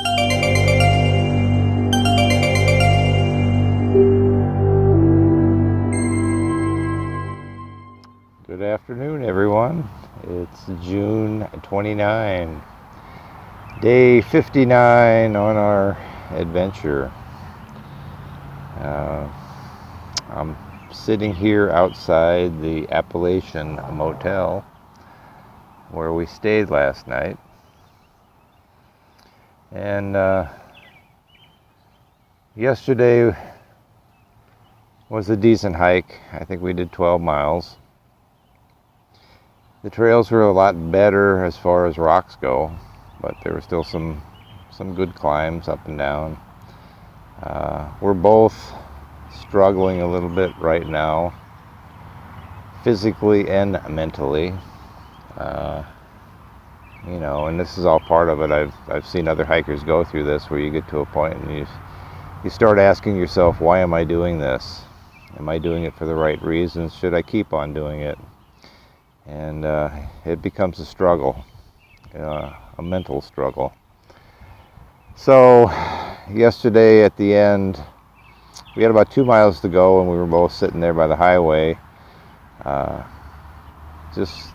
Good afternoon, everyone. It's June 29, day 59 on our adventure. I'm sitting here outside the Appalachian Motel where we stayed last night. And yesterday was a decent hike. I think we did 12 miles. The trails were a lot better as far as rocks go, but there were still some good climbs up and down. We're both struggling a little bit right now, physically and mentally. And this is all part of it. I've seen other hikers go through this, where you get to a point and you start asking yourself, why am I doing this? Am I doing it for the right reasons? Should I keep on doing it? And it becomes a struggle, a mental struggle. So yesterday at the end, we had about 2 miles to go, and we were both sitting there by the highway, just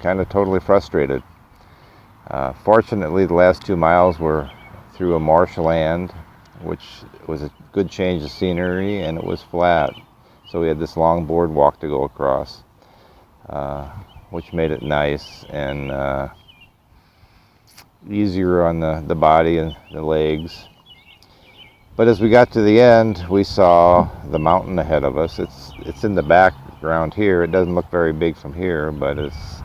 kind of totally frustrated. Fortunately, the last 2 miles were through a marshland, which was a good change of scenery, and it was flat. So we had this long boardwalk to go across, which made it nice and easier on the body and the legs. But as we got to the end, we saw the mountain ahead of us. It's in the background here. It doesn't look very big from here, but it's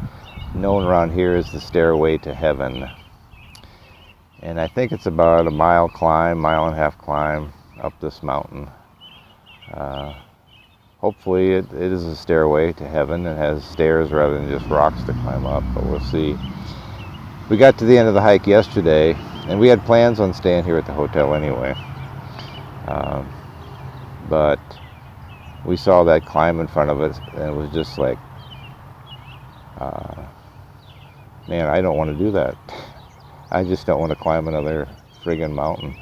known around here as the Stairway to Heaven. And I think it's about a mile and a half climb up this mountain. Hopefully it is a stairway to heaven. It has stairs rather than just rocks to climb up, but we'll see. We got to the end of the hike yesterday, and we had plans on staying here at the hotel anyway. But we saw that climb in front of us, and it was just like, man, I don't want to do that. I just don't want to climb another friggin' mountain.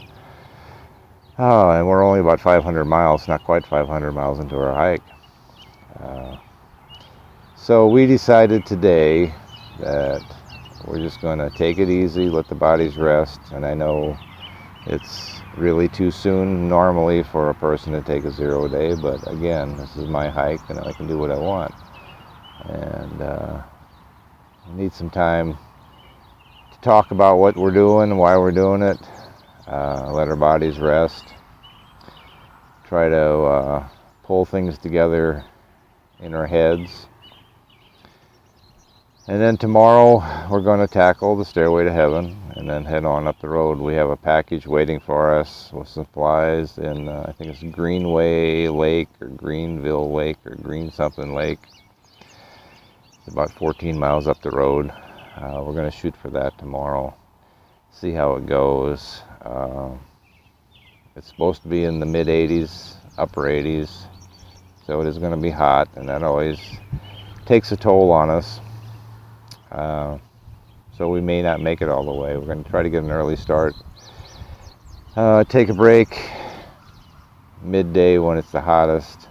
Oh, and we're only about 500 miles, not quite 500 miles into our hike. So we decided today that we're just going to take it easy, let the bodies rest. And I know it's really too soon normally for a person to take a 0 day, but again, this is my hike and I can do what I want. And I need some time to talk about what we're doing, why we're doing it. Let our bodies rest, try to pull things together in our heads. And then tomorrow we're going to tackle the Stairway to Heaven and then head on up the road. We have a package waiting for us with supplies in, I think it's Greenway Lake or Greenville Lake or Green something Lake. It's about 14 miles up the road. We're going to shoot for that tomorrow, see how it goes. It's supposed to be in the mid 80s, upper 80s, so it is going to be hot, and that always takes a toll on us. So we may not make it all the way. We're going to try to get an early start, take a break midday when it's the hottest,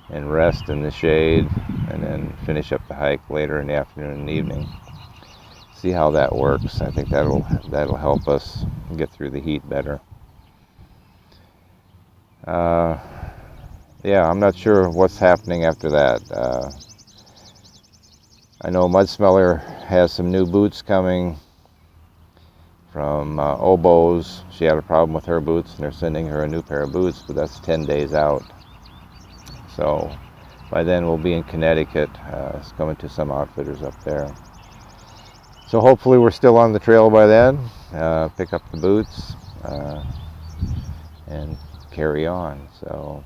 and rest in the shade, and then finish up the hike later in the afternoon and evening. See how that works. I think that'll help us get through the heat better. Yeah, I'm not sure what's happening after that. I know Mud Smeller has some new boots coming from Oboes. She had a problem with her boots, and they're sending her a new pair of boots, but that's 10 days out. So by then we'll be in Connecticut. It's coming to some outfitters up there. So hopefully we're still on the trail by then, pick up the boots, and carry on. So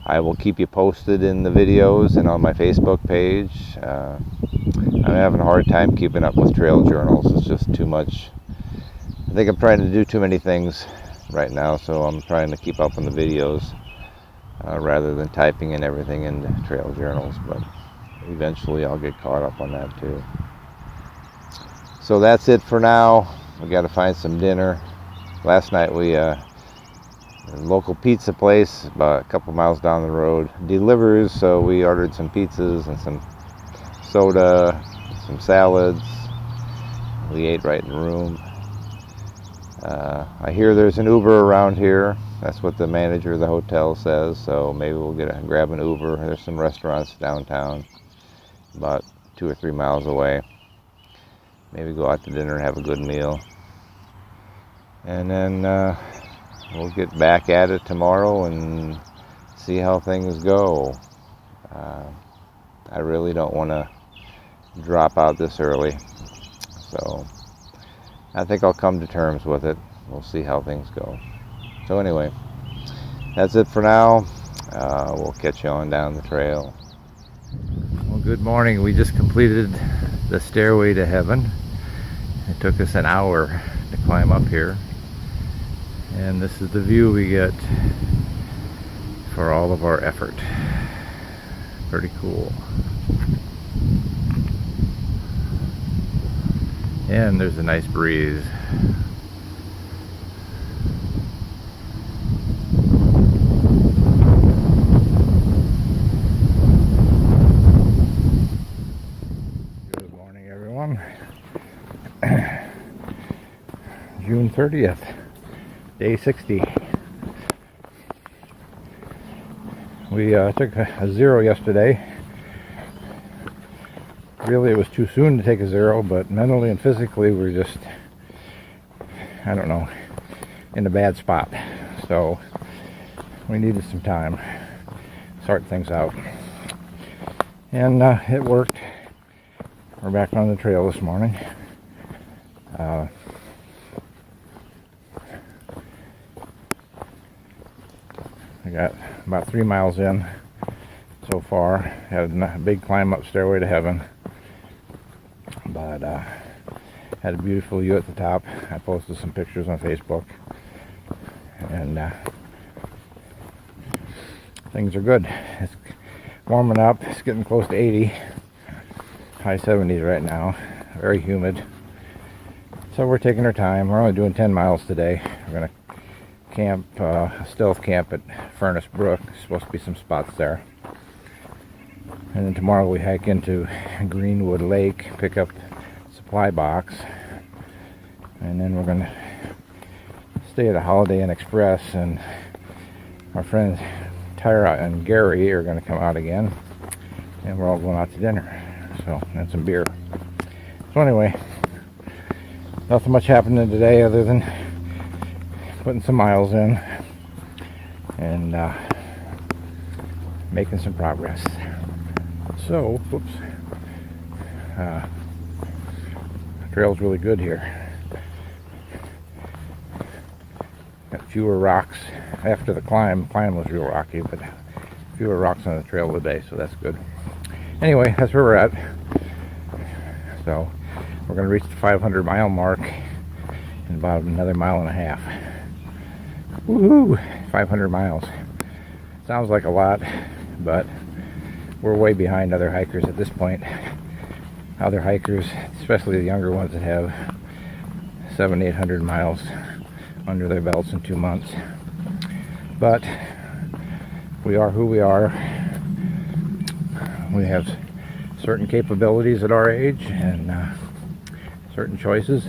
I will keep you posted in the videos and on my Facebook page. I'm having a hard time keeping up with trail journals. It's just too much. I think I'm trying to do too many things right now, so I'm trying to keep up on the videos rather than typing in everything into trail journals. But eventually I'll get caught up on that too. So that's it for now. we got to find some dinner. Last night we a local pizza place about a couple miles down the road delivers, so we ordered some pizzas and some soda, some salads. We ate right in the room. I hear there's an Uber around here. That's what the manager of the hotel says, so maybe we'll grab an Uber. There's some restaurants downtown, about 2 or 3 miles away. Maybe go out to dinner and have a good meal. And then we'll get back at it tomorrow and see how things go. I really don't want to drop out this early, so I think I'll come to terms with it. We'll see how things go. So anyway, that's it for now. We'll catch you on down the trail. Well, good morning. We just completed the stairway to heaven. It took us an hour to climb up here. And this is the view we get for all of our effort. Pretty cool. And there's a nice breeze. Good morning, everyone. June 30th. Day 60. We took a zero yesterday. Really, it was too soon to take a zero, but mentally and physically we're just, I don't know, in a bad spot. So we needed some time to sort things out. And it worked. We're back on the trail this morning. I got about 3 miles in so far. Had a big climb up Stairway to Heaven, but had a beautiful view at the top. I posted some pictures on Facebook, and things are good. It's warming up. It's getting close to 80, high 70s right now. Very humid. So we're taking our time. We're only doing 10 miles today. We're gonna camp, stealth camp at Furnace Brook. There's supposed to be some spots there. And then tomorrow we hike into Greenwood Lake, pick up supply box, and then we're gonna stay at a Holiday Inn Express, and our friends Tyra and Gary are gonna come out again, and we're all going out to dinner, so, and some beer. So anyway, nothing much happening today other than putting some miles in and making some progress. So, whoops, the trail's really good here. Got fewer rocks after the climb. Climb was real rocky, but fewer rocks on the trail today, so that's good. Anyway, that's where we're at. So we're going to reach the 500 mile mark in about another mile and a half. Woohoo! 500 miles. Sounds like a lot, but we're way behind other hikers at this point. Other hikers, especially the younger ones that have 700-800 miles under their belts in 2 months. But we are who we are. We have certain capabilities at our age and certain choices.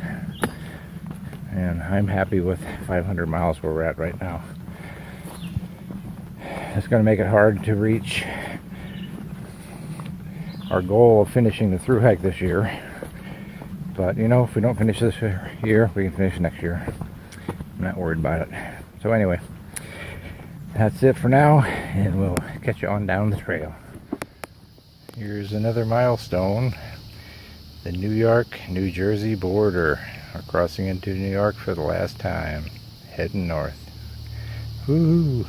And I'm happy with 500 miles where we're at right now. It's going to make it hard to reach our goal of finishing the thru hike this year. But you know, if we don't finish this year, we can finish next year. I'm not worried about it. So anyway, that's it for now, and we'll catch you on down the trail. Here's another milestone. The New York-New Jersey border. We're crossing into New York for the last time, heading north. Woo-hoo!